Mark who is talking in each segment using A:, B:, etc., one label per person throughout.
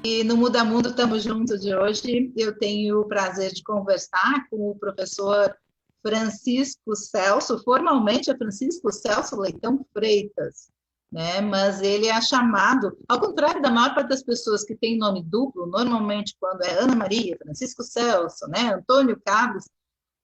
A: E no Muda Mundo estamos juntos de hoje. Eu tenho o prazer de conversar com o professor Francisco Celso, formalmente é Francisco Celso Leitão Freitas, né? Mas ele é chamado, ao contrário da maior parte das pessoas que tem nome duplo, normalmente quando é Ana Maria, Francisco Celso, né? Antônio Carlos,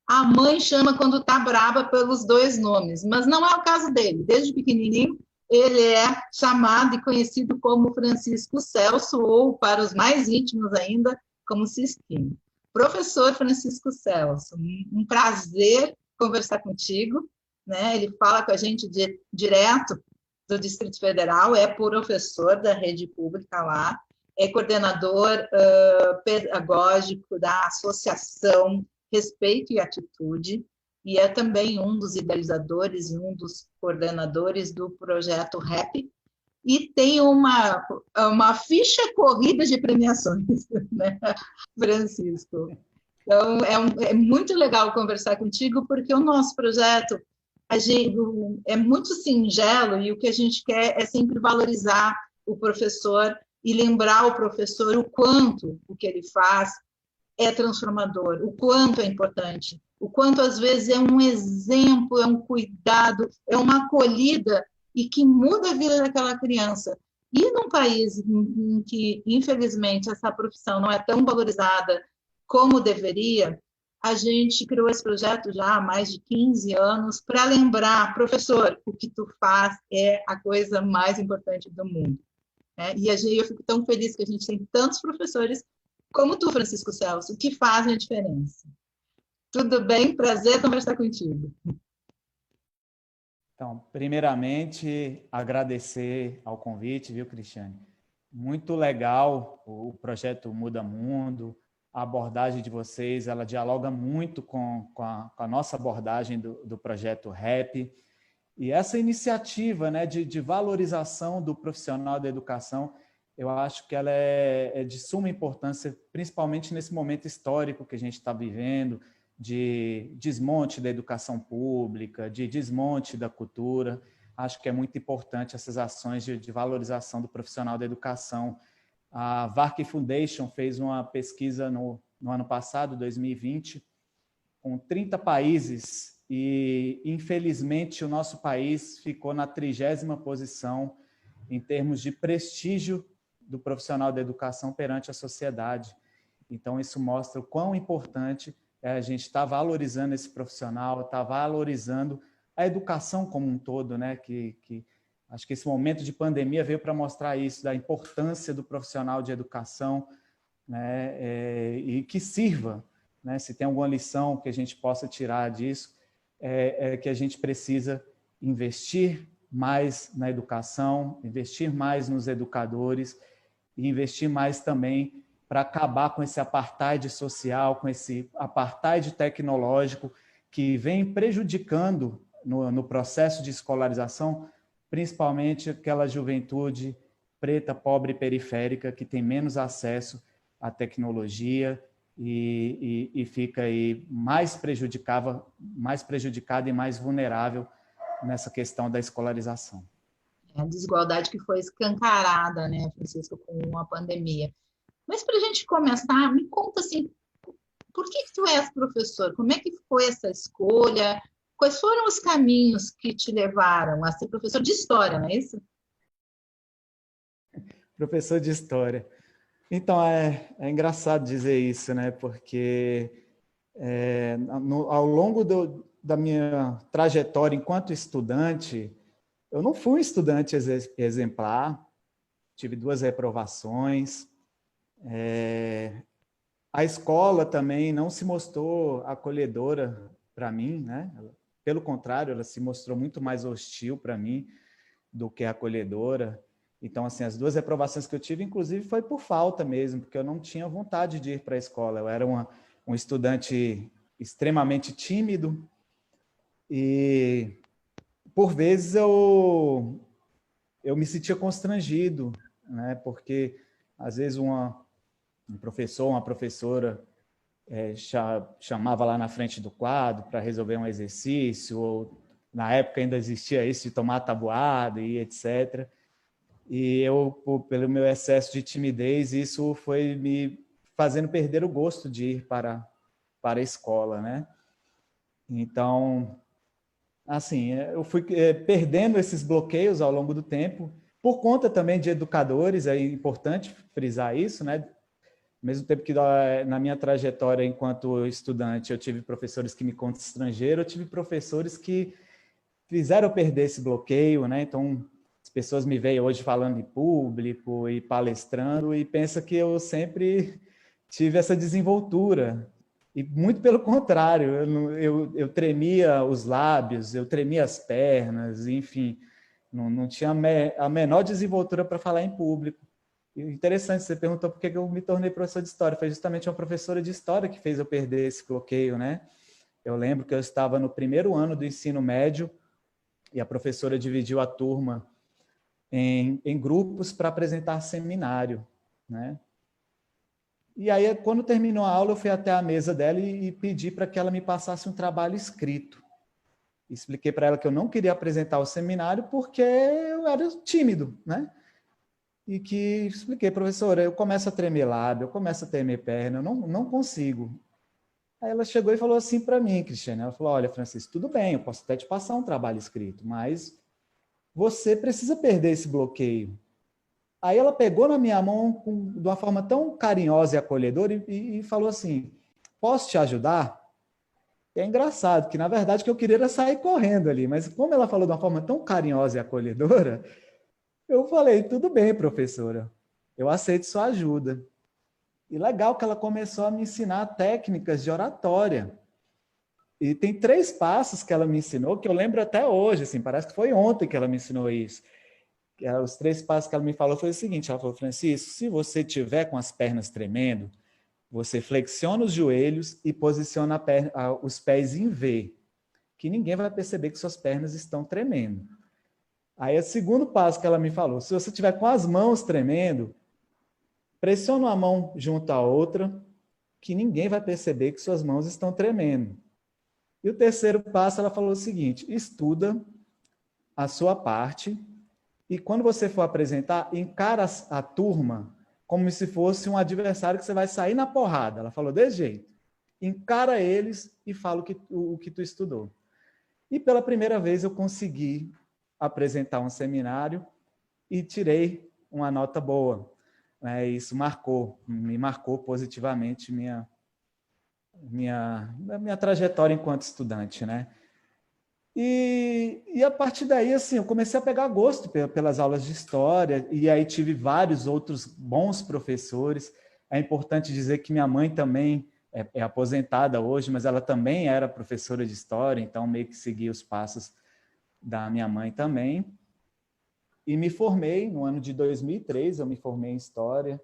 A: a mãe chama quando está braba pelos dois nomes, mas não é o caso dele. Desde pequenininho, ele é chamado e conhecido como Francisco Celso, ou, para os mais íntimos ainda, como Cisquinho. Professor Francisco Celso, um prazer conversar contigo. Né? Ele fala com a gente direto do Distrito Federal, é professor da rede pública lá, é coordenador pedagógico da Associação Respeito e Atitude, e é também um dos idealizadores e um dos coordenadores do projeto REP, e tem uma ficha corrida de premiações, né, Francisco? Então, é muito legal conversar contigo, porque o nosso projeto é muito singelo, e o que a gente quer é sempre valorizar o professor e lembrar o professor o quanto o que ele faz é transformador, o quanto é importante, o quanto às vezes é um exemplo, é um cuidado, é uma acolhida e que muda a vida daquela criança. E num país em que, infelizmente, essa profissão não é tão valorizada como deveria, a gente criou esse projeto já há mais de 15 anos para lembrar, professor, o que tu faz é a coisa mais importante do mundo. Né? E eu fico tão feliz que a gente tem tantos professores como tu, Francisco Celso, que fazem a diferença. Tudo bem? Prazer conversar contigo.
B: Então, primeiramente, agradecer ao convite, viu, Cristiane? Muito legal o projeto Muda Mundo, a abordagem de vocês, ela dialoga muito com a nossa abordagem do projeto REP, e essa iniciativa, né, de valorização do profissional da educação, eu acho que ela é de suma importância, principalmente nesse momento histórico que a gente está vivendo, de desmonte da educação pública, de desmonte da cultura. Acho que é muito importante essas ações de valorização do profissional da educação. A VARC Foundation fez uma pesquisa no ano passado, 2020, com 30 países, e, infelizmente, o nosso país ficou na 30ª posição em termos de prestígio do profissional da educação perante a sociedade. Então, isso mostra o quão importante é a gente estar valorizando esse profissional, estar valorizando a educação como um todo, né? Acho que esse momento de pandemia veio para mostrar isso, da importância do profissional de educação, né? E que sirva, né? Se tem alguma lição que a gente possa tirar disso, é que a gente precisa investir mais na educação, investir mais nos educadores e investir mais também para acabar com esse apartheid social, com esse apartheid tecnológico que vem prejudicando no processo de escolarização, principalmente aquela juventude preta, pobre e periférica que tem menos acesso à tecnologia e fica aí mais prejudicada e mais vulnerável nessa questão da escolarização.
A: A desigualdade que foi escancarada, né, Francisco, com a pandemia. Mas para a gente começar, me conta assim, por que tu és professor? Como é que foi essa escolha? Quais foram os caminhos que te levaram a ser professor de história, não é isso?
B: Professor de história. Então, é engraçado dizer isso, né? Porque ao longo da minha trajetória enquanto estudante, eu não fui um estudante exemplar, tive 2 reprovações. A escola também não se mostrou acolhedora para mim, né? Pelo contrário, ela se mostrou muito mais hostil para mim do que acolhedora. Então, assim, as 2 reprovações que eu tive, inclusive, foi por falta mesmo, porque eu não tinha vontade de ir para a escola. Eu era um estudante extremamente tímido e, por vezes, eu me sentia constrangido, né? Porque, às vezes, um professor, uma professora chamava lá na frente do quadro para resolver um exercício, ou na época ainda existia isso de tomar tabuada e etc. E eu, pelo meu excesso de timidez, isso foi me fazendo perder o gosto de ir para a escola, né? Então, assim, eu fui perdendo esses bloqueios ao longo do tempo, por conta também de educadores, é importante frisar isso, né? Ao mesmo tempo que na minha trajetória enquanto estudante eu tive professores que me constrangeram, eu tive professores que fizeram eu perder esse bloqueio, né? Então, as pessoas me veem hoje falando em público e palestrando e pensam que eu sempre tive essa desenvoltura. E muito pelo contrário, eu tremia os lábios, eu tremia as pernas, enfim, não tinha a menor desenvoltura para falar em público. E interessante, você perguntou por que eu me tornei professor de história. Foi justamente uma professora de história que fez eu perder esse bloqueio, né? Eu lembro que eu estava no primeiro ano do ensino médio e a professora dividiu a turma em grupos para apresentar seminário, né? E aí, quando terminou a aula, eu fui até a mesa dela e pedi para que ela me passasse um trabalho escrito. Expliquei para ela que eu não queria apresentar o seminário porque eu era tímido, né? E que expliquei, professora, eu começo a tremer lábio, eu começo a tremer perna, eu não consigo. Aí ela chegou e falou assim para mim, Cristiane, ela falou, olha, Francisco, tudo bem, eu posso até te passar um trabalho escrito, mas você precisa perder esse bloqueio. Aí ela pegou na minha mão de uma forma tão carinhosa e acolhedora e falou assim, posso te ajudar? E é engraçado, que na verdade o que eu queria era sair correndo ali, mas como ela falou de uma forma tão carinhosa e acolhedora, eu falei, tudo bem, professora, eu aceito sua ajuda. E legal que ela começou a me ensinar técnicas de oratória. E tem 3 passos que ela me ensinou, que eu lembro até hoje, assim, parece que foi ontem que ela me ensinou isso. Os 3 passos que ela me falou foi o seguinte, ela falou, Francisco, se você tiver com as pernas tremendo, você flexiona os joelhos e posiciona os pés em V, que ninguém vai perceber que suas pernas estão tremendo. Aí, o segundo passo que ela me falou, se você tiver com as mãos tremendo, pressiona uma mão junto à outra, que ninguém vai perceber que suas mãos estão tremendo. E o terceiro passo, ela falou o seguinte, estuda a sua parte e quando você for apresentar, encara a turma como se fosse um adversário que você vai sair na porrada. Ela falou desse jeito. Encara eles e fala o que tu estudou. E pela primeira vez eu consegui apresentar um seminário e tirei uma nota boa. Isso me marcou positivamente minha trajetória enquanto estudante, né? E a partir daí, assim, eu comecei a pegar gosto pelas aulas de história, e aí tive vários outros bons professores. É importante dizer que minha mãe também é aposentada hoje, mas ela também era professora de história, então meio que segui os passos da minha mãe também. E me formei no ano de 2003, eu me formei em História,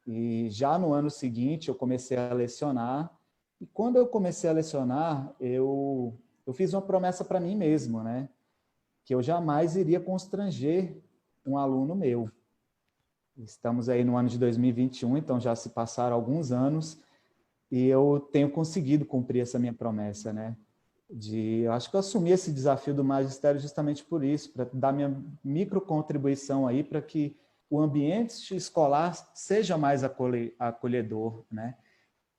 B: e já no ano seguinte eu comecei a lecionar, e quando eu comecei a lecionar, eu fiz uma promessa para mim mesmo, né? Que eu jamais iria constranger um aluno meu. Estamos aí no ano de 2021, então já se passaram alguns anos e eu tenho conseguido cumprir essa minha promessa, né? Eu acho que eu assumi esse desafio do magistério justamente por isso, para dar minha micro contribuição aí para que o ambiente escolar seja mais acolhedor, né?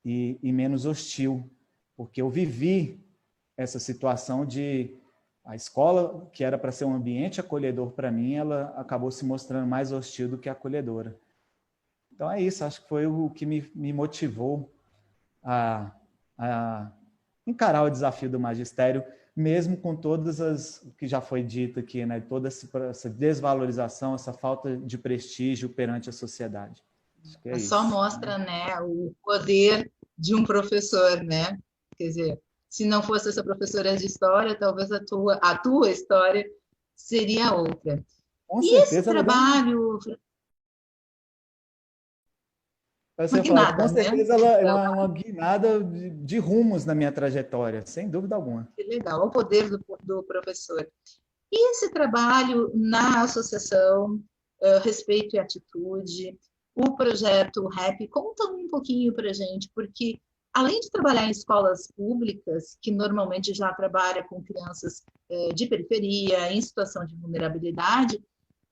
B: E menos hostil, porque eu vivi essa situação de a escola, que era para ser um ambiente acolhedor para mim, ela acabou se mostrando mais hostil do que acolhedora. Então é isso, acho que foi o que me motivou a encarar o desafio do magistério, mesmo com todas o que já foi dito aqui, né? Toda essa desvalorização, essa falta de prestígio perante a sociedade. Acho que é
A: Só
B: isso.
A: mostra, né, o poder de um professor, né? Quer dizer, se não fosse essa professora de história, talvez a tua história seria outra.
B: Com
A: E esse
B: certeza ela deu
A: trabalho,
B: Você falar, com
A: magnada, né?
B: certeza ela é uma guinada de rumos na minha trajetória, sem dúvida alguma.
A: Que legal, o poder do professor. E esse trabalho na associação Respeito e Atitude, o projeto RAP, conta um pouquinho para a gente, porque além de trabalhar em escolas públicas, que normalmente já trabalha com crianças de periferia, em situação de vulnerabilidade,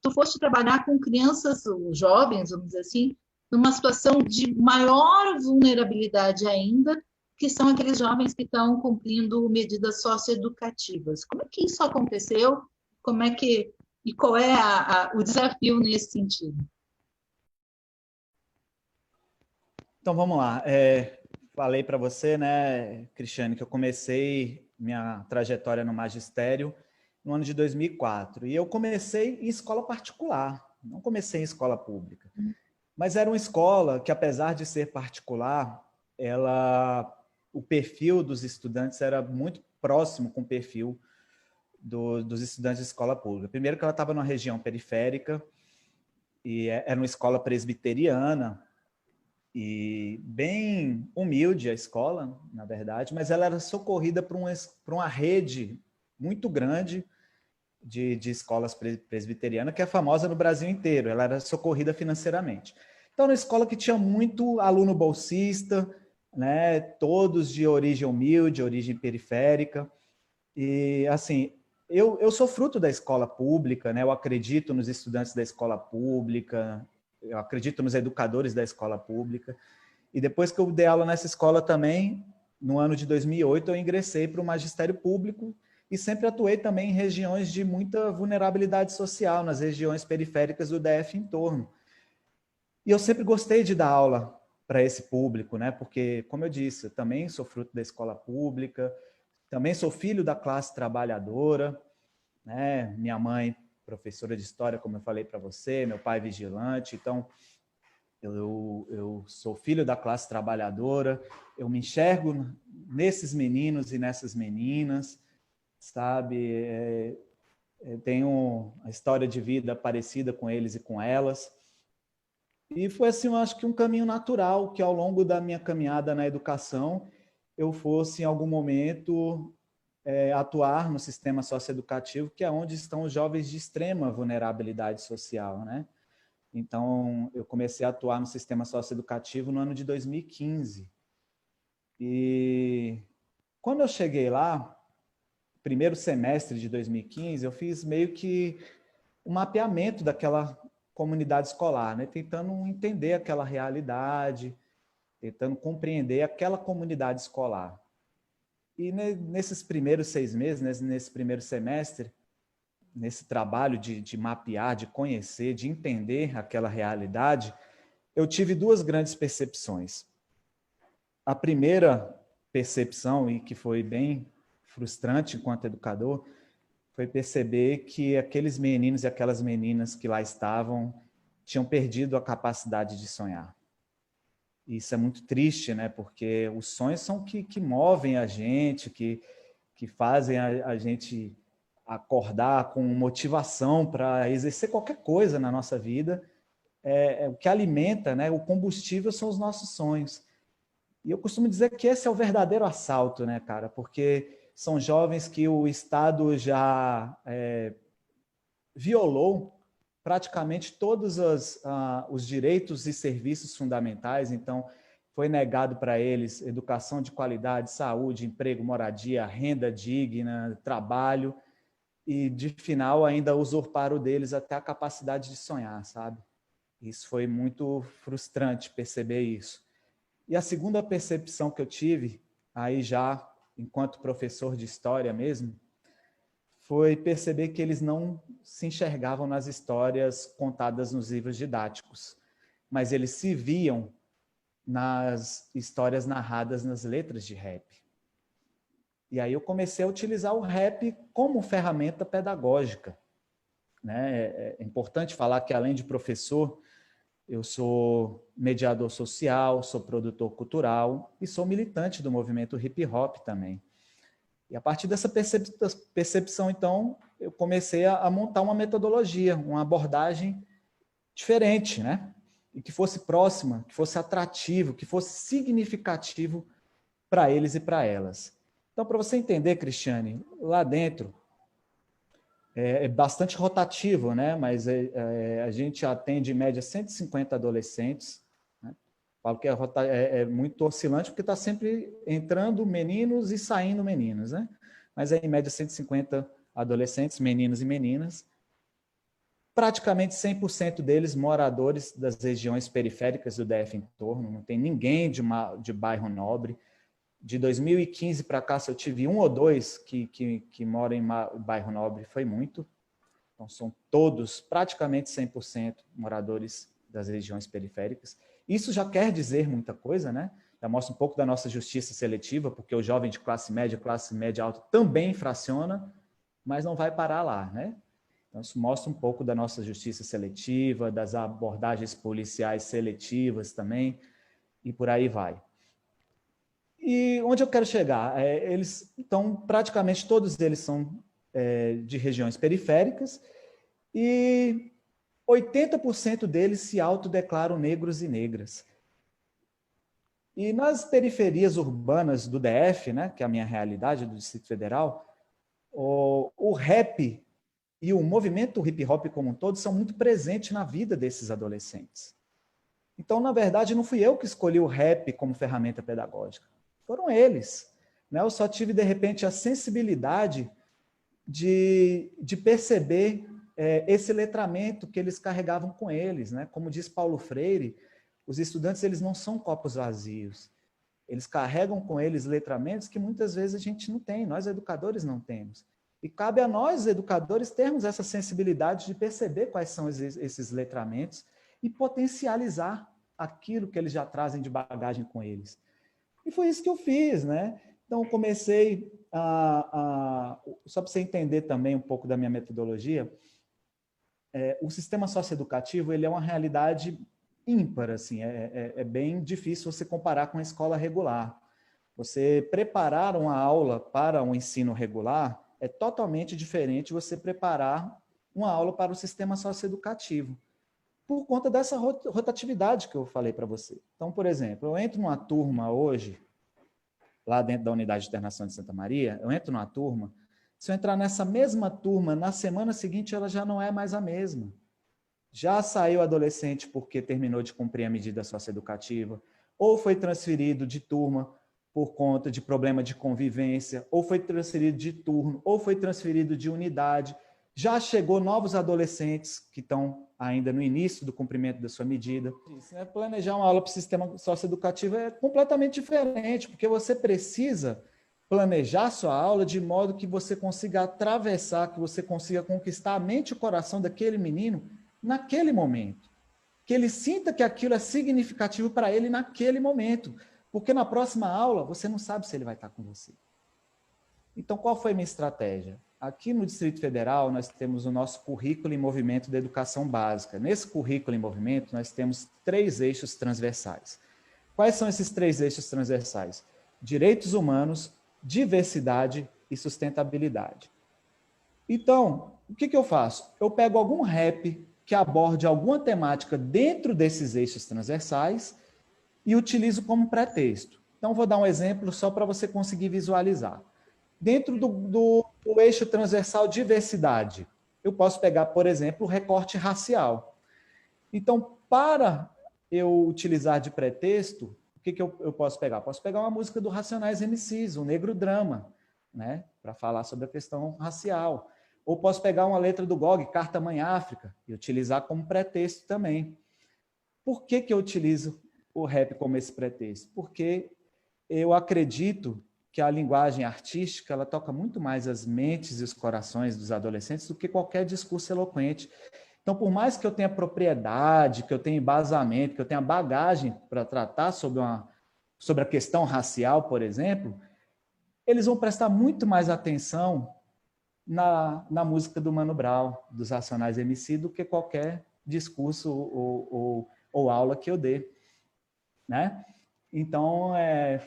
A: tu foste trabalhar com crianças, ou jovens, vamos dizer assim, numa situação de maior vulnerabilidade ainda, que são aqueles jovens que estão cumprindo medidas socioeducativas. Como é que isso aconteceu? Como é que e qual é o desafio nesse sentido?
B: Então, vamos lá. Falei para você, né, Cristiane, que eu comecei minha trajetória no magistério no ano de 2004. E eu comecei em escola particular, não comecei em escola pública. Mas era uma escola que, apesar de ser particular, o perfil dos estudantes era muito próximo com o perfil dos estudantes de escola pública. Primeiro que ela estava numa região periférica, e era uma escola presbiteriana, e bem humilde a escola, na verdade, mas ela era socorrida por uma rede muito grande de escolas presbiterianas, que é famosa no Brasil inteiro. Ela era socorrida financeiramente. Então, era uma escola que tinha muito aluno bolsista, né, todos de origem humilde, origem periférica. E, assim, eu sou fruto da escola pública, né, eu acredito nos estudantes da escola pública, eu acredito nos educadores da escola pública. E depois que eu dei aula nessa escola também, no ano de 2008, eu ingressei para o magistério público e sempre atuei também em regiões de muita vulnerabilidade social, nas regiões periféricas do DF em torno. E eu sempre gostei de dar aula para esse público, né? Porque, como eu disse, eu também sou fruto da escola pública, também sou filho da classe trabalhadora, né? Minha mãe, professora de história, como eu falei para você, meu pai vigilante, então eu sou filho da classe trabalhadora, eu me enxergo nesses meninos e nessas meninas, sabe? Tenho a história de vida parecida com eles e com elas. E foi, assim, eu acho que um caminho natural, que ao longo da minha caminhada na educação, eu fosse, em algum momento, atuar no sistema socioeducativo, que é onde estão os jovens de extrema vulnerabilidade social, né? Então, eu comecei a atuar no sistema socioeducativo no ano de 2015. E quando eu cheguei lá, primeiro semestre de 2015, eu fiz meio que um mapeamento daquela comunidade escolar, né? Tentando entender aquela realidade, tentando compreender aquela comunidade escolar. E nesses primeiros 6 meses, nesse primeiro semestre, nesse trabalho de mapear, de conhecer, de entender aquela realidade, eu tive 2 grandes percepções. A primeira percepção, e que foi bem frustrante enquanto educador, foi perceber que aqueles meninos e aquelas meninas que lá estavam tinham perdido a capacidade de sonhar. E isso é muito triste, né? Porque os sonhos são que movem a gente, que fazem a gente acordar com motivação para exercer qualquer coisa na nossa vida. O que alimenta, né? O combustível são os nossos sonhos. E eu costumo dizer que esse é o verdadeiro assalto, né, cara? Porque são jovens que o Estado já violou praticamente todos os direitos e serviços fundamentais. Então, foi negado para eles educação de qualidade, saúde, emprego, moradia, renda digna, trabalho, e de final ainda usurparam deles até a capacidade de sonhar, sabe? Isso foi muito frustrante perceber isso. E a segunda percepção que eu tive, aí já enquanto professor de história mesmo, foi perceber que eles não se enxergavam nas histórias contadas nos livros didáticos, mas eles se viam nas histórias narradas nas letras de rap. E aí eu comecei a utilizar o rap como ferramenta pedagógica, né? É importante falar que, além de professor, eu sou mediador social, sou produtor cultural e sou militante do movimento hip hop também. E a partir dessa percepção, então, eu comecei a montar uma metodologia, uma abordagem diferente, né? E que fosse próxima, que fosse atrativo, que fosse significativo para eles e para elas. Então, para você entender, Cristiane, lá dentro é bastante rotativo, né? Mas a gente atende em média 150 adolescentes. Né? Falo que é muito oscilante porque está sempre entrando meninos e saindo meninos, né? Mas é em média 150 adolescentes, meninos e meninas. praticamente 100% deles moradores das regiões periféricas do DF em torno, não tem ninguém de bairro nobre. De 2015 para cá, se eu tive um ou dois que moram em bairro nobre, foi muito. Então, são todos, praticamente 100% moradores das regiões periféricas. Isso já quer dizer muita coisa, né? Já mostra um pouco da nossa justiça seletiva, porque o jovem de classe média alta também infraciona, mas não vai parar lá, né? Então, isso mostra um pouco da nossa justiça seletiva, das abordagens policiais seletivas também, e por aí vai. E onde eu quero chegar? Então, praticamente todos eles são de regiões periféricas, e 80% deles se autodeclaram negros e negras. E nas periferias urbanas do DF, né, que é a minha realidade, do Distrito Federal, o rap e o movimento hip-hop como um todo são muito presentes na vida desses adolescentes. Então, na verdade, não fui eu que escolhi o rap como ferramenta pedagógica. Foram eles. Né? Eu só tive, de repente, a sensibilidade de perceber esse letramento que eles carregavam com eles. Né? Como diz Paulo Freire, os estudantes eles não são copos vazios. Eles carregam com eles letramentos que muitas vezes a gente não tem, nós educadores não temos. E cabe a nós, educadores, termos essa sensibilidade de perceber quais são esses letramentos e potencializar aquilo que eles já trazem de bagagem com eles. E foi isso que eu fiz, né? Então, comecei só para você entender também um pouco da minha metodologia, o sistema socioeducativo ele é uma realidade ímpar, assim, é bem difícil você comparar com a escola regular. Você preparar uma aula para um ensino regular é totalmente diferente de você preparar uma aula para o sistema socioeducativo, por conta dessa rotatividade que eu falei para você. Então, por exemplo, eu entro numa turma hoje, lá dentro da Unidade de Internação de Santa Maria, eu entro numa turma, se eu entrar nessa mesma turma, na semana seguinte ela já não é mais a mesma. Já saiu adolescente porque terminou de cumprir a medida socioeducativa, ou foi transferido de turma por conta de problema de convivência, ou foi transferido de turno, ou foi transferido de unidade. Já chegou novos adolescentes que estão ainda no início do cumprimento da sua medida. Planejar uma aula para o sistema socioeducativo é completamente diferente, porque você precisa planejar sua aula de modo que você consiga atravessar, que você consiga conquistar a mente e o coração daquele menino naquele momento. Que ele sinta que aquilo é significativo para ele naquele momento. Porque na próxima aula, você não sabe se ele vai estar com você. Então, qual foi a minha estratégia? Aqui no Distrito Federal, nós temos o nosso currículo em movimento da educação básica. Nesse currículo em movimento, nós temos 3 eixos transversais. Quais são esses 3 eixos transversais? Direitos humanos, diversidade e sustentabilidade. Então, o que eu faço? Eu pego algum rap que aborde alguma temática dentro desses eixos transversais e utilizo como pretexto. Então, vou dar um exemplo só para você conseguir visualizar. Dentro do eixo transversal diversidade, eu posso pegar, por exemplo, o recorte racial. Então, para eu utilizar de pretexto, o que eu posso pegar? Posso pegar uma música do Racionais MCs, o Negro Drama, né, para falar sobre a questão racial. Ou posso pegar uma letra do GOG, Carta Mãe África, e utilizar como pretexto também. Por que eu utilizo o rap como esse pretexto? Porque eu acredito que a linguagem artística ela toca muito mais as mentes e os corações dos adolescentes do que qualquer discurso eloquente. Então, por mais que eu tenha propriedade, que eu tenha embasamento, que eu tenha bagagem para tratar sobre a questão racial, por exemplo, eles vão prestar muito mais atenção na música do Mano Brown, dos Racionais MC, do que qualquer discurso ou aula que eu dê, né? Então,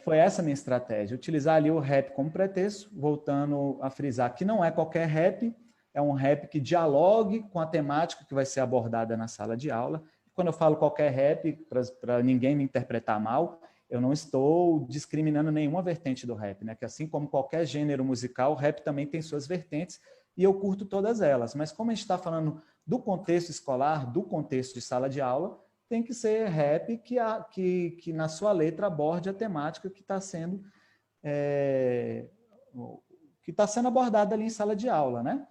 B: foi essa a minha estratégia, utilizar ali o rap como pretexto, voltando a frisar que não é qualquer rap, é um rap que dialogue com a temática que vai ser abordada na sala de aula. Quando eu falo qualquer rap, para ninguém me interpretar mal, eu não estou discriminando nenhuma vertente do rap, né? Que assim como qualquer gênero musical, o rap também tem suas vertentes e eu curto todas elas. Mas como a gente está falando do contexto escolar, do contexto de sala de aula, tem que ser rap que na sua letra aborde a temática que está sendo abordada ali em sala de aula, né?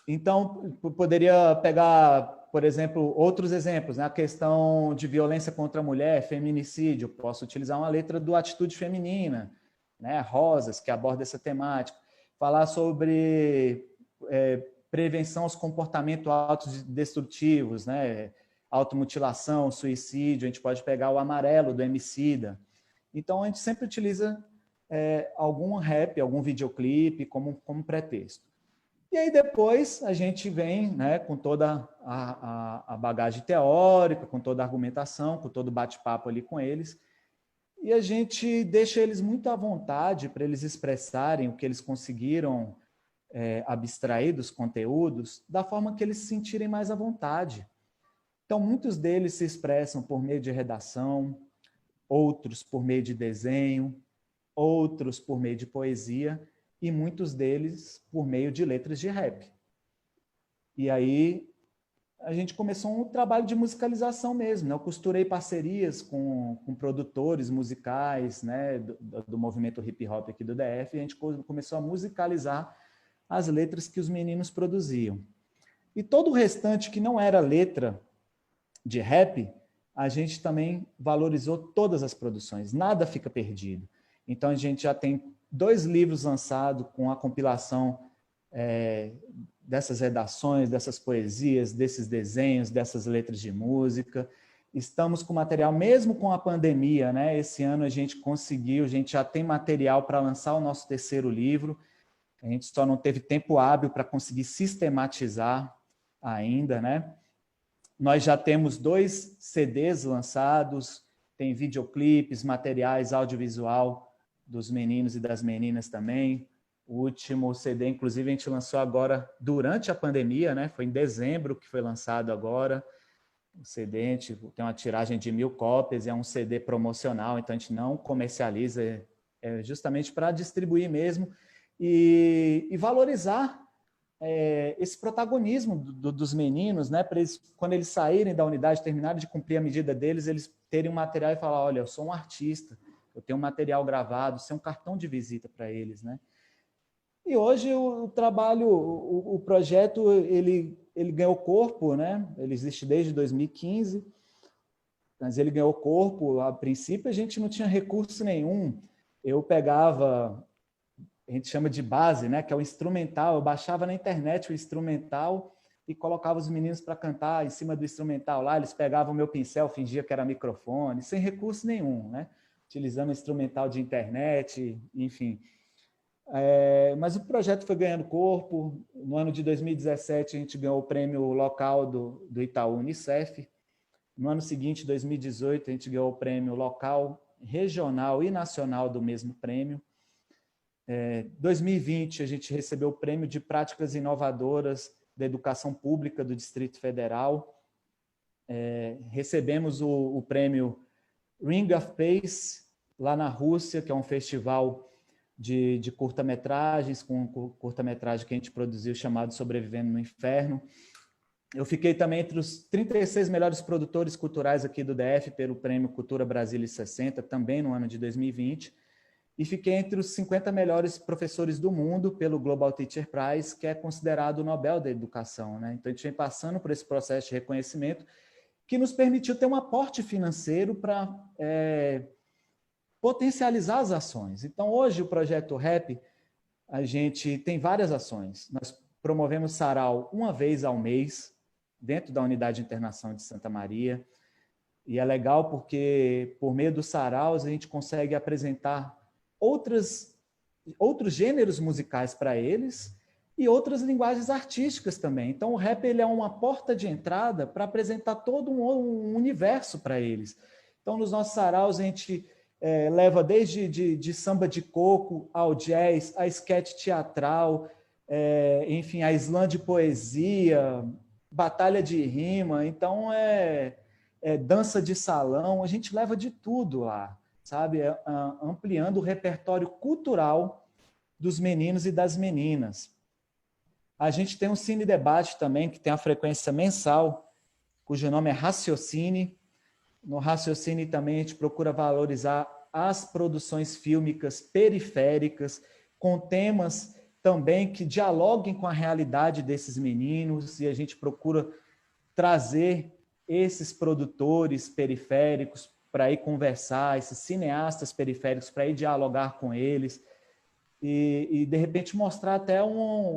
B: Então, poderia pegar, por exemplo, outros exemplos, né? A questão de violência contra a mulher, feminicídio. Posso utilizar uma letra do Atitude Feminina, né? Rosas, que aborda essa temática. Falar sobre prevenção aos comportamentos autodestrutivos, né? Automutilação, suicídio. A gente pode pegar o Amarelo, do Emicida. Então, a gente sempre utiliza algum rap, algum videoclipe como pretexto. E aí depois a gente vem, né, com toda a bagagem teórica, com toda a argumentação, com todo o bate-papo ali com eles, e a gente deixa eles muito à vontade para eles expressarem o que eles conseguiram abstrair dos conteúdos da forma que eles se sentirem mais à vontade. Então, muitos deles se expressam por meio de redação, outros por meio de desenho, outros por meio de poesia, e muitos deles por meio de letras de rap. E aí a gente começou um trabalho de musicalização mesmo, né? Eu costurei parcerias com produtores musicais, né, do movimento hip hop aqui do DF, e a gente começou a musicalizar as letras que os meninos produziam. E todo o restante que não era letra de rap, a gente também valorizou todas as produções, nada fica perdido. Então a gente já tem 2 livros lançados com a compilação dessas redações, dessas poesias, desses desenhos, dessas letras de música. Estamos com material, mesmo com a pandemia, né? Esse ano a gente conseguiu, a gente já tem material para lançar o nosso 3º livro. A gente só não teve tempo hábil para conseguir sistematizar ainda, né? Nós já temos 2 CDs lançados, tem videoclipes, materiais audiovisual dos meninos e das meninas também. O último CD, inclusive, a gente lançou agora durante a pandemia, né? Foi em dezembro que foi lançado agora. O CD, a gente tem uma tiragem de 1000 cópias, é um CD promocional, então a gente não comercializa, justamente para distribuir mesmo e valorizar esse protagonismo dos meninos, né? Para eles, quando eles saírem da unidade, terminarem de cumprir a medida deles, eles terem um material e falar, olha, eu sou um artista, eu tenho um material gravado, ser um cartão de visita para eles, né? E hoje o trabalho, o projeto, ele ganhou corpo, né? Ele existe desde 2015, mas ele ganhou corpo. A princípio a gente não tinha recurso nenhum. Eu pegava, a gente chama de base, né? Que é o instrumental. Eu baixava na internet o instrumental e colocava os meninos para cantar em cima do instrumental lá. Eles pegavam o meu pincel, fingia que era microfone, sem recurso nenhum, né? Utilizando instrumental de internet, enfim. Mas o projeto foi ganhando corpo. No ano de 2017, a gente ganhou o prêmio local do Itaú Unicef. No ano seguinte, 2018, a gente ganhou o prêmio local, regional e nacional do mesmo prêmio. 2020, a gente recebeu o prêmio de práticas inovadoras da educação pública do Distrito Federal. Recebemos o prêmio Ring of Peace, lá na Rússia, que é um festival de curta-metragens, com um curta-metragem que a gente produziu chamado Sobrevivendo no Inferno. Eu fiquei também entre os 36 melhores produtores culturais aqui do DF pelo Prêmio Cultura Brasília 60, também no ano de 2020, e fiquei entre os 50 melhores professores do mundo pelo Global Teacher Prize, que é considerado o Nobel da Educação, né? Então, a gente vem passando por esse processo de reconhecimento que nos permitiu ter um aporte financeiro para potencializar as ações. Então, hoje, o Projeto RAP, a gente tem várias ações. Nós promovemos sarau uma vez ao mês, dentro da Unidade de Internação de Santa Maria, e é legal porque, por meio dos saraus, a gente consegue apresentar outros gêneros musicais para eles e outras linguagens artísticas também. Então, o rap ele é uma porta de entrada para apresentar todo um universo para eles. Então, nos nossos saraus, a gente leva desde de samba de coco ao jazz, a esquete teatral, enfim, a slam de poesia, batalha de rima. Então, dança de salão, a gente leva de tudo lá, sabe? Ampliando o repertório cultural dos meninos e das meninas. A gente tem um Cine Debate também, que tem a frequência mensal, cujo nome é Raciocine. No Raciocine também a gente procura valorizar as produções fílmicas periféricas, com temas também que dialoguem com a realidade desses meninos, e a gente procura trazer esses produtores periféricos para ir conversar, esses cineastas periféricos para ir dialogar com eles e de repente mostrar até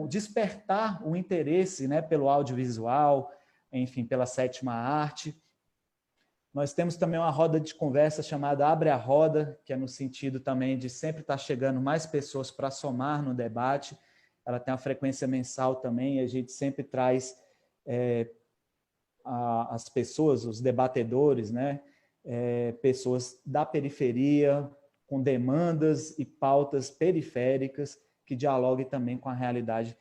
B: despertar o interesse, né, pelo audiovisual, enfim, pela sétima arte. Nós temos também uma roda de conversa chamada Abre a Roda, que é no sentido também de sempre estar chegando mais pessoas para somar no debate. Ela tem uma frequência mensal também, e a gente sempre traz as pessoas, os debatedores, né? Pessoas da periferia, com demandas e pautas periféricas, que dialoguem também com a realidade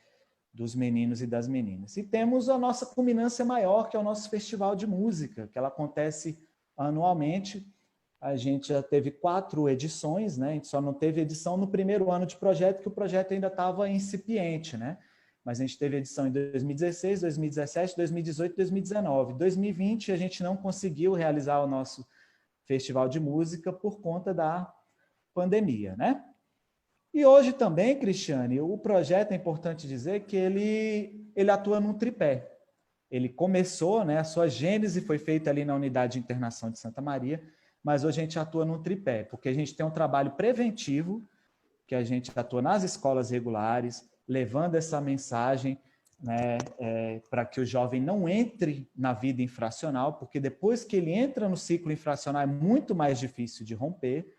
B: dos meninos e das meninas. E temos a nossa culminância maior, que é o nosso festival de música, que ela acontece anualmente. A gente já teve 4 edições, né? A gente só não teve edição no primeiro ano de projeto, que o projeto ainda estava incipiente, né? Mas a gente teve edição em 2016, 2017, 2018 e 2019. Em 2020, a gente não conseguiu realizar o nosso festival de música por conta da pandemia, né? E hoje também, Cristiane, o projeto, é importante dizer que ele atua num tripé. Ele começou, né, a sua gênese foi feita ali na Unidade de Internação de Santa Maria, mas hoje a gente atua num tripé, porque a gente tem um trabalho preventivo, que a gente atua nas escolas regulares, levando essa mensagem, né, para que o jovem não entre na vida infracional, porque depois que ele entra no ciclo infracional é muito mais difícil de romper.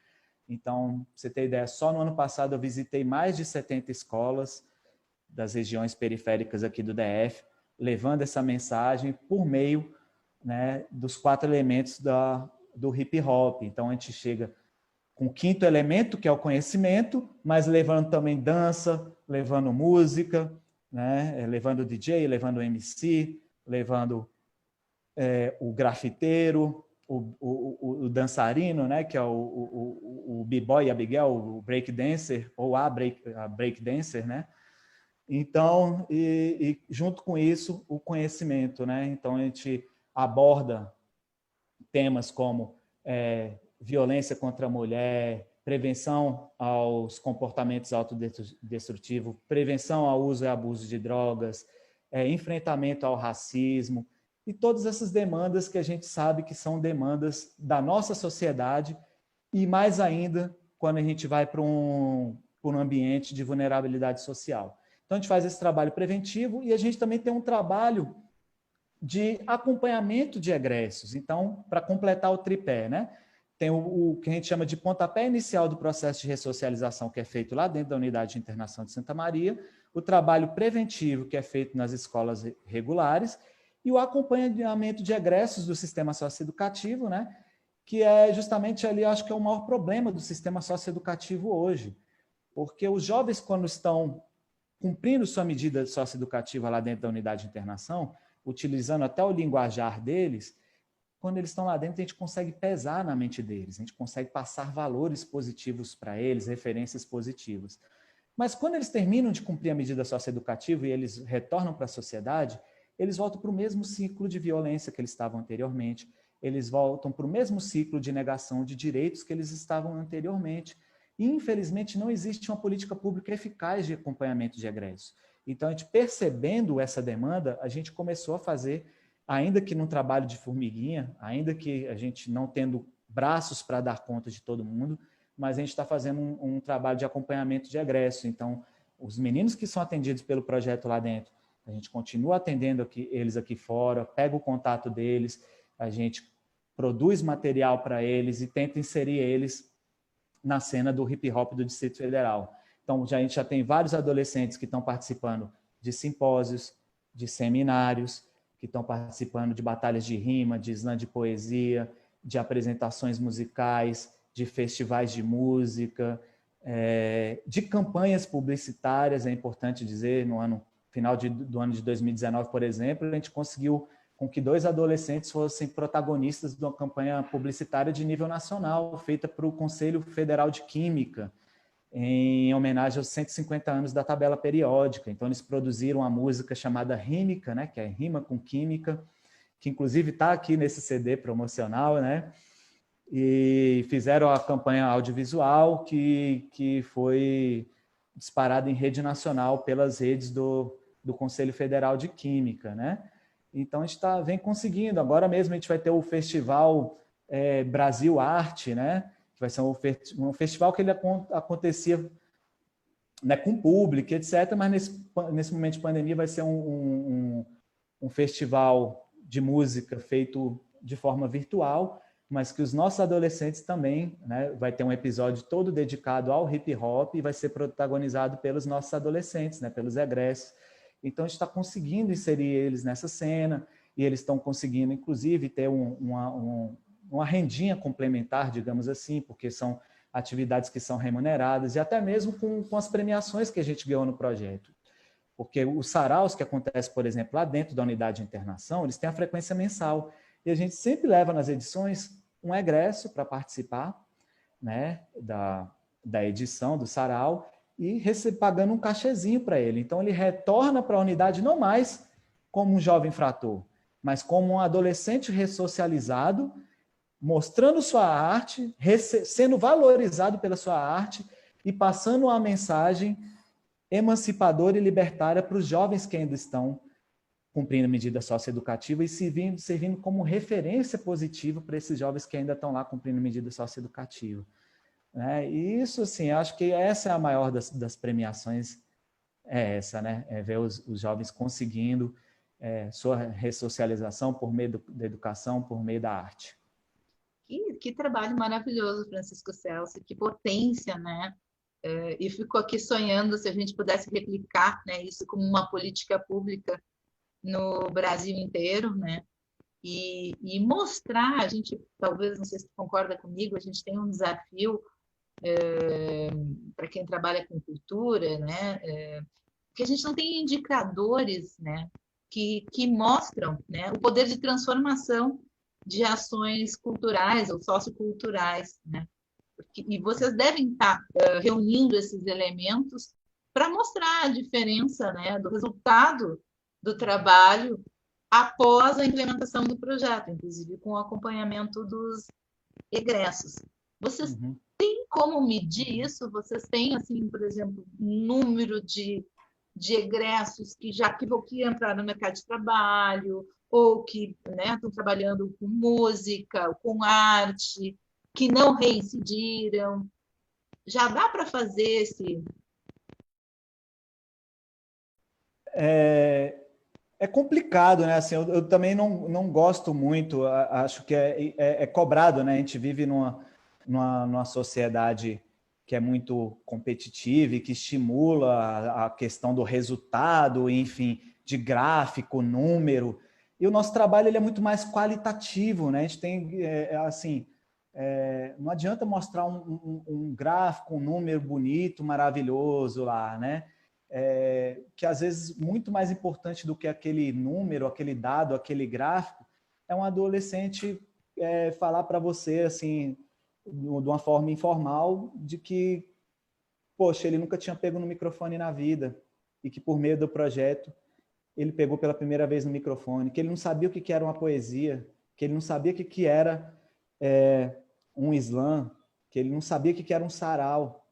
B: Então, pra você ter ideia, só no ano passado eu visitei mais de 70 escolas das regiões periféricas aqui do DF, levando essa mensagem por meio, né, dos 4 elementos do hip hop. Então, a gente chega com o 5º elemento, que é o conhecimento, mas levando também dança, levando música, né, levando DJ, levando MC, levando o grafiteiro, o dançarino, né, que é o b-boy Abigail, o break dancer, ou a break dancer, né? Então, e junto com isso, o conhecimento, né? Então, a gente aborda temas como violência contra a mulher, prevenção aos comportamentos autodestrutivos, prevenção ao uso e abuso de drogas, enfrentamento ao racismo, e todas essas demandas que a gente sabe que são demandas da nossa sociedade, e mais ainda quando a gente vai para um ambiente de vulnerabilidade social. Então, a gente faz esse trabalho preventivo e a gente também tem um trabalho de acompanhamento de egressos. Então, para completar o tripé, né? Tem o que a gente chama de pontapé inicial do processo de ressocialização, que é feito lá dentro da Unidade de Internação de Santa Maria, o trabalho preventivo, que é feito nas escolas regulares, e o acompanhamento de egressos do sistema socioeducativo, né? Que é justamente ali, acho que é o maior problema do sistema socioeducativo hoje, porque os jovens, quando estão cumprindo sua medida socioeducativa lá dentro da Unidade de Internação, utilizando até o linguajar deles, quando eles estão lá dentro, a gente consegue pesar na mente deles, a gente consegue passar valores positivos para eles, referências positivas. Mas quando eles terminam de cumprir a medida socioeducativa e eles retornam para a sociedade, eles voltam para o mesmo ciclo de violência que eles estavam anteriormente, eles voltam para o mesmo ciclo de negação de direitos que eles estavam anteriormente. E, infelizmente, não existe uma política pública eficaz de acompanhamento de egressos. Então, a gente percebendo essa demanda, a gente começou a fazer, ainda que num trabalho de formiguinha, ainda que a gente não tendo braços para dar conta de todo mundo, mas a gente está fazendo um trabalho de acompanhamento de egresso. Então, os meninos que são atendidos pelo projeto lá dentro, a gente continua atendendo eles aqui fora, pega o contato deles, a gente produz material para eles e tenta inserir eles na cena do hip hop do Distrito Federal. Então, a gente já tem vários adolescentes que estão participando de simpósios, de seminários, que estão participando de batalhas de rima, de slam de poesia, de apresentações musicais, de festivais de música, de campanhas publicitárias, é importante dizer, no final do ano de 2019, por exemplo, a gente conseguiu com que 2 adolescentes fossem protagonistas de uma campanha publicitária de nível nacional, feita para o Conselho Federal de Química, em homenagem aos 150 anos da tabela periódica. Então, eles produziram uma música chamada Rímica, né, que é Rima com Química, que inclusive está aqui nesse CD promocional, né, e fizeram a campanha audiovisual que foi disparado em rede nacional pelas redes do Conselho Federal de Química, né? Então, a gente vem conseguindo. Agora mesmo a gente vai ter o Festival Brasil Arte, né? Que vai ser um festival que ele acontecia, né, com público, etc., mas nesse momento de pandemia vai ser um festival de música feito de forma virtual, mas que os nossos adolescentes também, né, vai ter um episódio todo dedicado ao hip hop e vai ser protagonizado pelos nossos adolescentes, né, pelos egressos. Então, a gente está conseguindo inserir eles nessa cena e eles estão conseguindo, inclusive, ter uma rendinha complementar, digamos assim, porque são atividades que são remuneradas e até mesmo com as premiações que a gente ganhou no projeto. Porque os saraus que acontecem, por exemplo, lá dentro da unidade de internação, eles têm a frequência mensal. E a gente sempre leva nas edições um egresso para participar, né, da edição do sarau e pagando um cachezinho para ele. Então, ele retorna para a unidade não mais como um jovem infrator, mas como um adolescente ressocializado, mostrando sua arte, sendo valorizado pela sua arte e passando uma mensagem emancipadora e libertária para os jovens que ainda estão cumprindo medida socioeducativa e servindo como referência positiva para esses jovens que ainda estão lá cumprindo medida socioeducativa. Né? E isso, assim, acho que essa é a maior das premiações, é essa, né? É ver os jovens conseguindo sua ressocialização por meio da educação, por meio da arte.
A: Que trabalho maravilhoso, Francisco Celso, que potência, né? E fico aqui sonhando se a gente pudesse replicar, né, isso como uma política pública no Brasil inteiro, né? E mostrar, a gente, talvez, não sei se tu concorda comigo, a gente tem um desafio para quem trabalha com cultura, né? Que a gente não tem indicadores, né? Que mostram, né, o poder de transformação de ações culturais ou socioculturais, né? E vocês devem estar reunindo esses elementos para mostrar a diferença, né, do resultado do trabalho após a implementação do projeto, inclusive com o acompanhamento dos egressos. Vocês têm como medir isso? Vocês têm, assim, por exemplo, número de egressos que entraram no mercado de trabalho ou que, né, estão trabalhando com música, com arte, que não reincidiram? Já dá para fazer esse...
B: É complicado, né? Assim, eu também não gosto muito, acho que é cobrado, né? A gente vive numa sociedade que é muito competitiva e que estimula a questão do resultado, enfim, de gráfico, número. E o nosso trabalho ele é muito mais qualitativo, né? A gente tem, assim, não adianta mostrar um gráfico, um número bonito, maravilhoso lá, né? Que às vezes muito mais importante do que aquele número, aquele dado, aquele gráfico, é um adolescente falar para você assim, de uma forma informal, de que, poxa, ele nunca tinha pego no microfone na vida e que por meio do projeto ele pegou pela primeira vez no microfone, que ele não sabia o que era uma poesia, que ele não sabia o que era um slam, que ele não sabia o que era um sarau.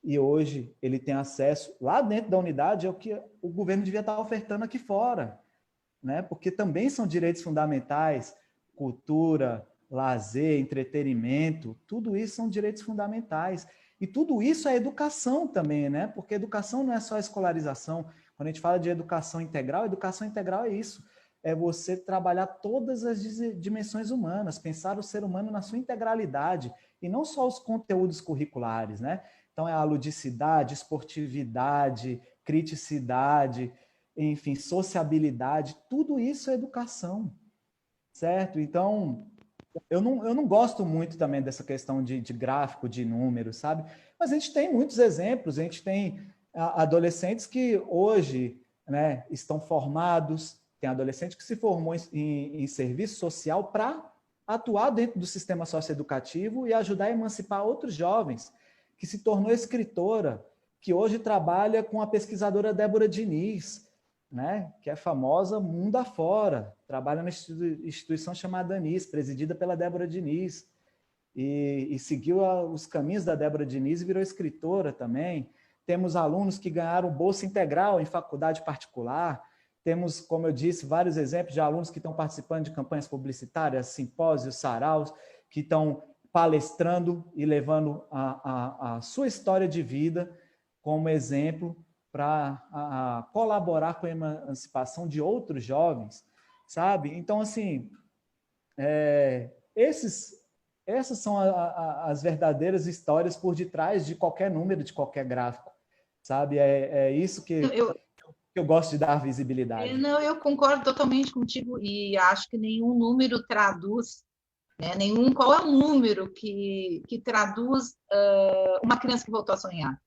B: E hoje ele tem acesso, lá dentro da unidade, ao que o governo devia estar ofertando aqui fora, né? Porque também são direitos fundamentais, cultura, lazer, entretenimento, tudo isso são direitos fundamentais. E tudo isso é educação também, né? Porque educação não é só escolarização. Quando a gente fala de educação integral é isso. É você trabalhar todas as dimensões humanas, pensar o ser humano na sua integralidade, e não só os conteúdos curriculares, né? Então, é a ludicidade, esportividade, criticidade, enfim, sociabilidade, tudo isso é educação, certo? Então, eu não gosto muito também dessa questão de gráfico, de números, sabe? Mas a gente tem muitos exemplos, a gente tem adolescentes que hoje, né, estão formados, tem adolescente que se formou em serviço social para atuar dentro do sistema socioeducativo e ajudar a emancipar outros jovens, que se tornou escritora, que hoje trabalha com a pesquisadora Débora Diniz, né, que é famosa mundo afora, trabalha numa instituição chamada ANIS, presidida pela Débora Diniz, e seguiu os caminhos da Débora Diniz e virou escritora também. temos alunos que ganharam bolsa integral em faculdade particular, temos, como eu disse, vários exemplos de alunos que estão participando de campanhas publicitárias, simpósios, saraus, que estão palestrando e levando a sua história de vida como exemplo para colaborar com a emancipação de outros jovens, sabe? Então, assim, essas são as verdadeiras histórias por detrás de qualquer número, de qualquer gráfico, sabe? É isso que eu gosto de dar visibilidade.
A: Não, eu concordo totalmente contigo e acho que nenhum número traduz, né? Qual é o número que traduz uma criança que voltou a sonhar?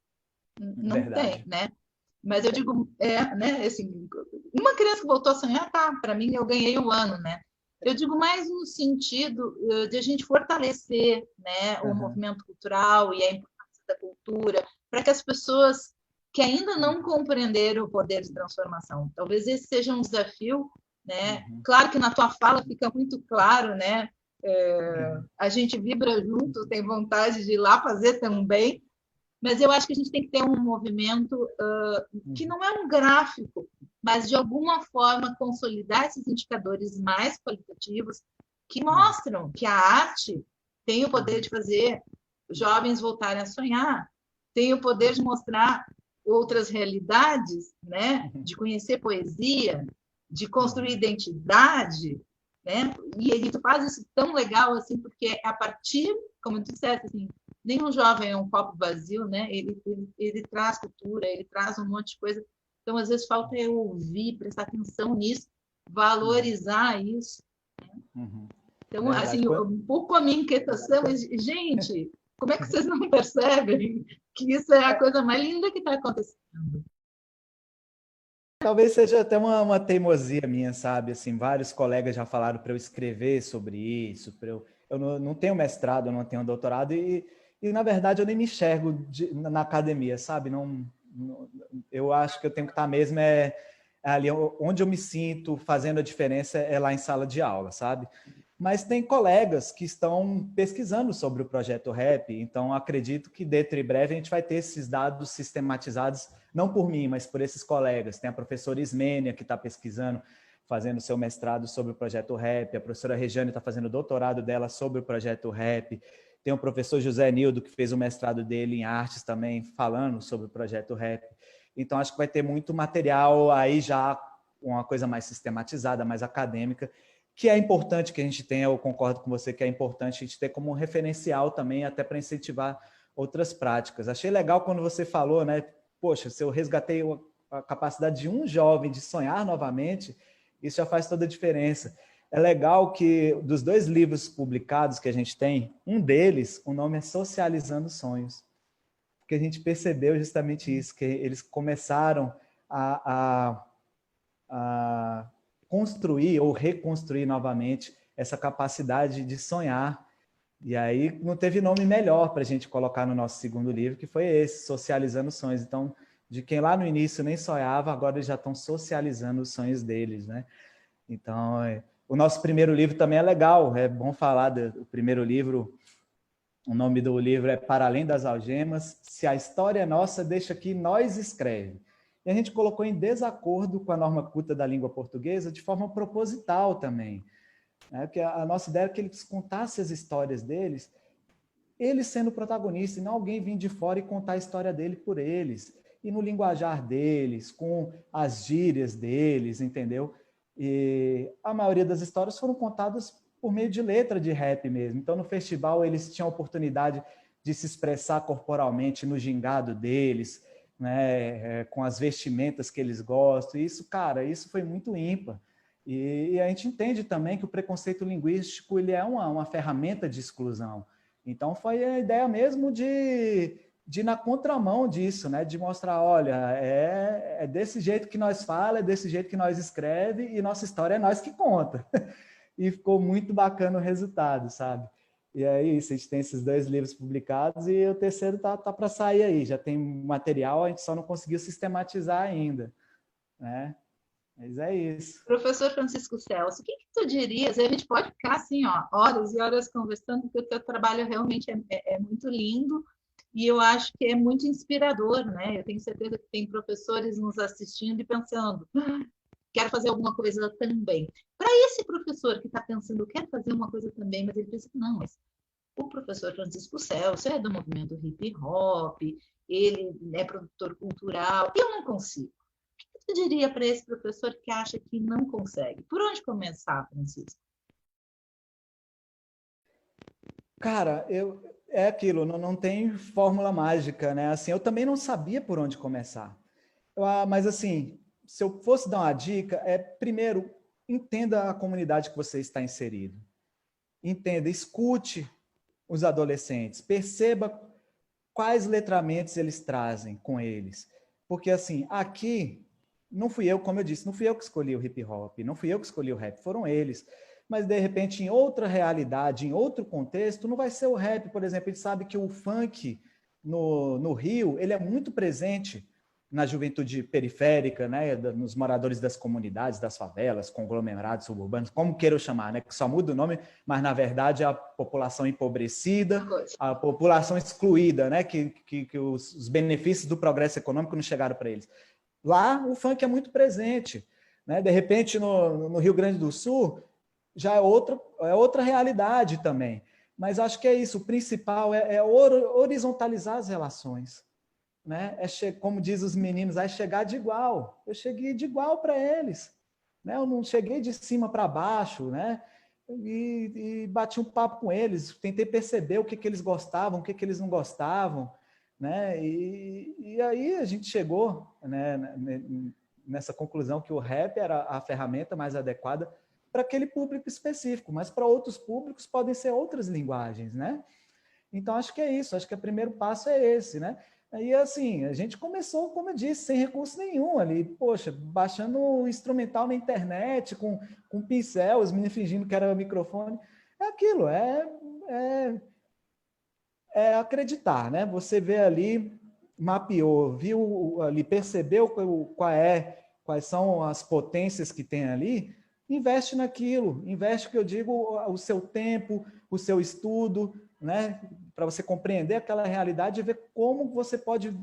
A: Não
B: Verdade.
A: tem, né? Mas eu digo, né? Assim, uma criança que voltou a sonhar, tá? Para mim, eu ganhei o ano, né? Eu digo mais no sentido de a gente fortalecer, né, o movimento cultural e a importância da cultura para que as pessoas que ainda não compreenderam o poder de transformação, talvez esse seja um desafio, né? Claro que na tua fala fica muito claro, né? A gente vibra junto, tem vontade de ir lá fazer também, mas eu acho que a gente tem que ter um movimento que não é um gráfico, mas de alguma forma consolidar esses indicadores mais qualitativos que mostram que a arte tem o poder de fazer jovens voltarem a sonhar, tem o poder de mostrar outras realidades, né? De conhecer poesia, de construir identidade, né? E ele faz isso tão legal assim, porque é a partir, como tu disseste, assim, nenhum jovem é um copo vazio, né? Ele traz cultura, ele traz um monte de coisa. Então, às vezes, falta eu ouvir, prestar atenção nisso, valorizar isso. Né? Então, verdade. Assim, um pouco a minha inquietação é, gente, como é que vocês não percebem que isso é a coisa mais linda que está acontecendo?
B: Talvez seja até uma teimosia minha, sabe? Assim, vários colegas já falaram para eu escrever sobre isso, eu não tenho mestrado, eu não tenho doutorado e na verdade eu nem me enxergo na academia, sabe? Eu acho que eu tenho que estar mesmo ali onde eu me sinto fazendo a diferença é lá em sala de aula, sabe? Mas tem colegas que estão pesquisando sobre o projeto RAP, então acredito que dentro de breve a gente vai ter esses dados sistematizados, não por mim, mas por esses colegas. Tem a professora Ismênia, que está pesquisando, fazendo seu mestrado sobre o projeto RAP, a professora Regiane está fazendo o doutorado dela sobre o projeto RAP, tem o professor José Nildo, que fez o mestrado dele em artes também, falando sobre o projeto RAP. Então, acho que vai ter muito material aí já, uma coisa mais sistematizada, mais acadêmica, que é importante que a gente tenha, eu concordo com você que é importante a gente ter como referencial também, até para incentivar outras práticas. Achei legal quando você falou, né? Poxa, se eu resgatei a capacidade de um jovem de sonhar novamente, isso já faz toda a diferença. É legal que dos 2 livros publicados que a gente tem, um deles, o nome é Socializando Sonhos, porque a gente percebeu justamente isso, que eles começaram a construir ou reconstruir novamente essa capacidade de sonhar. E aí não teve nome melhor para a gente colocar no nosso segundo livro, que foi esse, Socializando Sonhos. Então, de quem lá no início nem sonhava, agora eles já estão socializando os sonhos deles, né? Então, o nosso primeiro livro também é legal, é bom falar do primeiro livro. O nome do livro é Para Além das Algemas, Se a História é Nossa, Deixa que Nós Escreve. E a gente colocou em desacordo com a norma culta da língua portuguesa de forma proposital também. Né? Porque a nossa ideia é que eles contassem as histórias deles, eles sendo protagonistas, e não alguém vir de fora e contar a história dele por eles. E no linguajar deles, com as gírias deles, entendeu? E a maioria das histórias foram contadas por meio de letra de rap mesmo. Então, no festival, eles tinham a oportunidade de se expressar corporalmente no gingado deles, né, com as vestimentas que eles gostam. E isso, cara, isso foi muito ímpar. E a gente entende também que o preconceito linguístico ele é uma ferramenta de exclusão. Então, foi a ideia mesmo de na contramão disso, né? De mostrar, olha, é desse jeito que nós fala, é desse jeito que nós escreve e nossa história é nós que conta. E ficou muito bacana o resultado, sabe? E é isso, a gente tem esses 2 livros publicados e o terceiro tá para sair aí, já tem material, a gente só não conseguiu sistematizar ainda, né? Mas é isso.
A: Professor Francisco Celso, o que tu dirias? A gente pode ficar assim, ó, horas e horas conversando, porque o teu trabalho realmente é muito lindo. e eu acho que é muito inspirador, né? Eu tenho certeza que tem professores nos assistindo e pensando, quero fazer alguma coisa também. Para esse professor que está pensando, quero fazer uma coisa também, mas ele pensa, não, mas o professor Francisco Celso é do movimento hip hop, ele é produtor cultural, eu não consigo. O que você diria para esse professor que acha que não consegue? Por onde começar, Francisco?
B: Cara, é aquilo, não tem fórmula mágica, né? Assim, eu também não sabia por onde começar. Mas assim, se eu fosse dar uma dica, primeiro, entenda a comunidade que você está inserido. Entenda, escute os adolescentes, perceba quais letramentos eles trazem com eles. Porque assim, aqui não fui eu, como eu disse, não fui eu que escolhi o hip hop, não fui eu que escolhi o rap, foram eles. Mas de repente, em outra realidade, em outro contexto, não vai ser o rap, por exemplo. A gente sabe que o funk no Rio, ele é muito presente na juventude periférica, né, nos moradores das comunidades, das favelas, conglomerados suburbanos, como queiram chamar, né, que só muda o nome, mas na verdade é a população empobrecida, a população excluída, né, que os benefícios do progresso econômico não chegaram para eles. Lá o funk é muito presente, né? De repente no Rio Grande do Sul já é outra realidade também. Mas acho que é isso, o principal é horizontalizar as relações, né? Como diz os meninos, é chegar de igual. Eu cheguei de igual para eles, né? Eu não cheguei de cima para baixo, né? E bati um papo com eles, tentei perceber o que eles gostavam, o que eles não gostavam, né? E aí a gente chegou, né, nessa conclusão que o rap era a ferramenta mais adequada para aquele público específico, mas para outros públicos podem ser outras linguagens, né? Então, acho que é isso, acho que o primeiro passo é esse, né? Aí, assim, a gente começou, como eu disse, sem recurso nenhum ali, poxa, baixando o instrumental na internet, com pincel, os meninos fingindo que era microfone. É aquilo, é, é acreditar, né? Você vê ali, mapeou, viu ali, percebeu quais são as potências que tem ali, investe naquilo, investe, que eu digo, o seu tempo, o seu estudo, né? Para você compreender aquela realidade e ver como você pode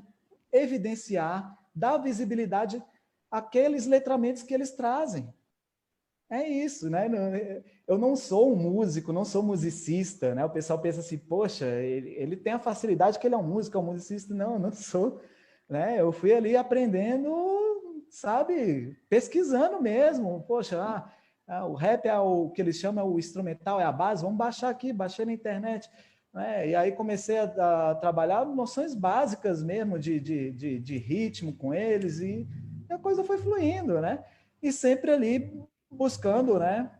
B: evidenciar, dar visibilidade àqueles letramentos que eles trazem. É isso, né? Eu não sou um músico, não sou musicista, né? O pessoal pensa assim, poxa, ele tem a facilidade que ele é um músico, é um musicista. Não, eu não sou, né? Eu fui ali aprendendo, sabe, pesquisando mesmo. Poxa, o rap é o que eles chamam, o instrumental é a base, vamos baixar aqui, baixei na internet. Né? E aí comecei a trabalhar noções básicas mesmo de ritmo com eles e a coisa foi fluindo, né? E sempre ali buscando, né,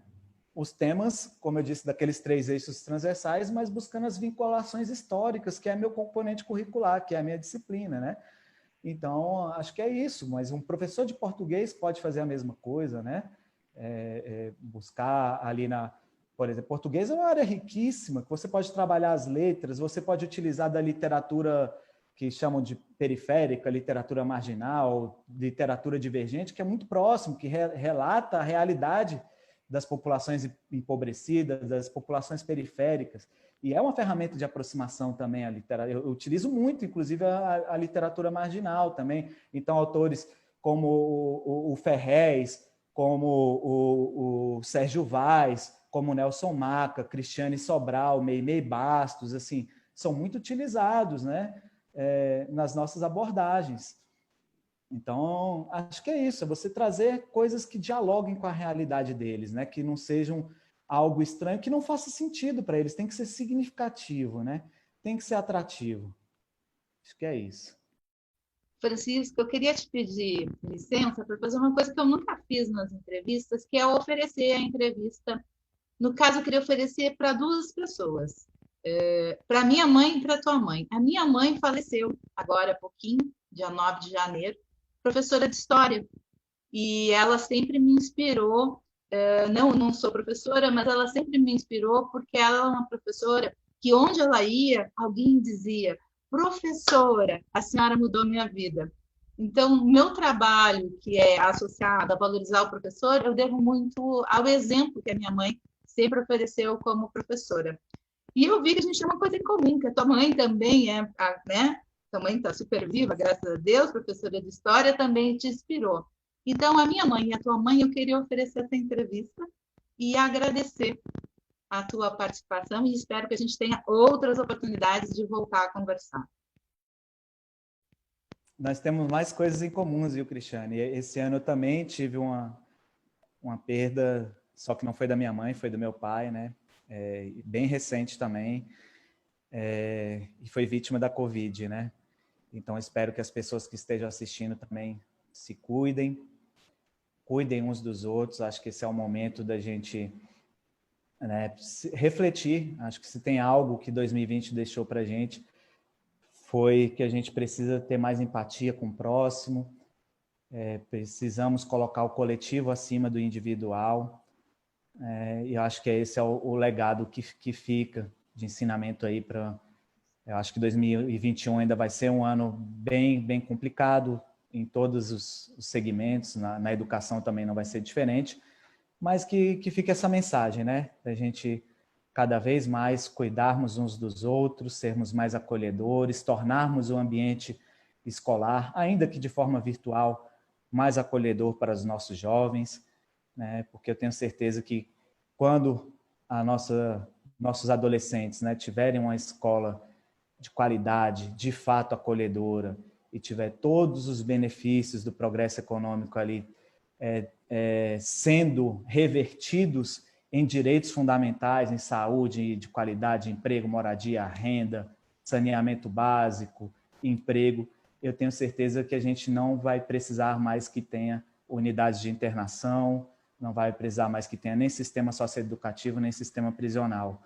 B: os temas, como eu disse, daqueles 3 eixos transversais, mas buscando as vinculações históricas, que é meu componente curricular, que é a minha disciplina, né? Então, acho que é isso, mas um professor de português pode fazer a mesma coisa, né? Buscar ali por exemplo, português é uma área riquíssima, que você pode trabalhar as letras, você pode utilizar da literatura que chamam de periférica, literatura marginal, literatura divergente, que é muito próximo, que relata a realidade das populações empobrecidas, das populações periféricas. E é uma ferramenta de aproximação também a literatura. Eu utilizo muito, inclusive, a literatura marginal também. Então, autores como o Ferrez, como o Sérgio Vaz, como Nelson Maca, Cristiane Sobral, Meimei Bastos, assim, são muito utilizados, né? Nas nossas abordagens. Então, acho que é isso, é você trazer coisas que dialoguem com a realidade deles, né? Que não sejam algo estranho, que não faça sentido para eles, tem que ser significativo, né? Tem que ser atrativo. Acho que é isso.
A: Francisco, eu queria te pedir licença para fazer uma coisa que eu nunca fiz nas entrevistas, que é oferecer a entrevista. No caso, eu queria oferecer para duas pessoas, para minha mãe e para tua mãe. A minha mãe faleceu agora há pouquinho, dia 9 de janeiro, professora de história, e ela sempre me inspirou. Não sou professora, mas ela sempre me inspirou porque ela é uma professora que onde ela ia, alguém dizia: professora, a senhora mudou minha vida. Então, meu trabalho, que é associado a valorizar o professor, eu devo muito ao exemplo que a minha mãe sempre ofereceu como professora. E eu vi que a gente tem uma coisa em comum, que a tua mãe também né? Tua mãe está super viva, graças a Deus, professora de história, também te inspirou. Então, a minha mãe e a tua mãe, eu queria oferecer essa entrevista e agradecer a tua participação e espero que a gente tenha outras oportunidades de voltar a conversar.
B: Nós temos mais coisas em comuns, viu, Cristiane? Esse ano eu também tive uma perda, só que não foi da minha mãe, foi do meu pai, né? Bem recente também, e foi vítima da Covid, né? Então, espero que as pessoas que estejam assistindo também se cuidem uns dos outros. Acho que esse é o momento da gente, né, refletir. Acho que se tem algo que 2020 deixou para a gente, foi que a gente precisa ter mais empatia com o próximo, precisamos colocar o coletivo acima do individual, e eu acho que esse é o legado que fica de ensinamento aí para... Eu acho que 2021 ainda vai ser um ano bem, bem complicado em todos os segmentos, na educação também não vai ser diferente, mas que fique essa mensagem, né? Da gente cada vez mais cuidarmos uns dos outros, sermos mais acolhedores, tornarmos o ambiente escolar, ainda que de forma virtual, mais acolhedor para os nossos jovens, né? Porque eu tenho certeza que quando nossos adolescentes, né, tiverem uma escola de qualidade, de fato acolhedora, e tiver todos os benefícios do progresso econômico ali sendo revertidos em direitos fundamentais, em saúde de qualidade, emprego, moradia, renda, saneamento básico, emprego, eu tenho certeza que a gente não vai precisar mais que tenha unidades de internação, não vai precisar mais que tenha nem sistema socioeducativo, nem sistema prisional.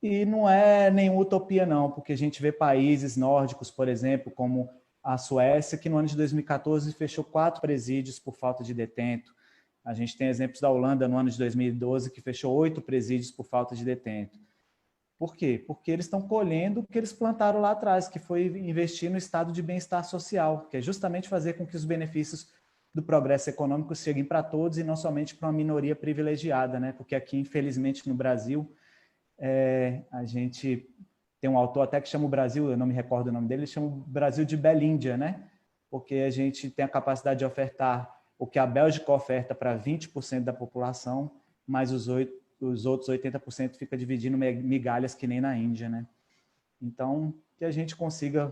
B: E não é nenhuma utopia, não, porque a gente vê países nórdicos, por exemplo, como a Suécia, que no ano de 2014 fechou 4 presídios por falta de detento. A gente tem exemplos da Holanda no ano de 2012, que fechou 8 presídios por falta de detento. Por quê? Porque eles estão colhendo o que eles plantaram lá atrás, que foi investir no estado de bem-estar social, que é justamente fazer com que os benefícios do progresso econômico cheguem para todos e não somente para uma minoria privilegiada, né? Porque aqui, infelizmente, no Brasil, a gente tem um autor até que chama o Brasil, eu não me recordo o nome dele, ele chama o Brasil de Belíndia, né? Porque a gente tem a capacidade de ofertar o que a Bélgica oferta para 20% da população, mas os outros 80% fica dividindo migalhas que nem na Índia, né? Então, que a gente consiga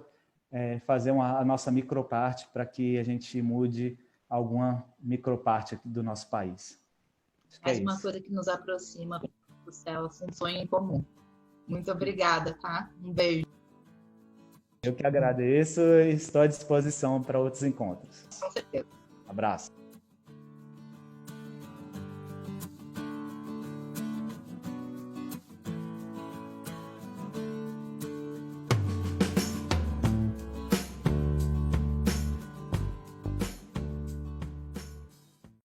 B: fazer a nossa microparte para que a gente mude alguma microparte do nosso país.
A: Mais uma coisa que nos aproxima do céu, um sonho em comum. Muito obrigada, tá? Um beijo.
B: Eu que agradeço e estou à disposição para outros encontros.
A: Com certeza.
B: Abraço.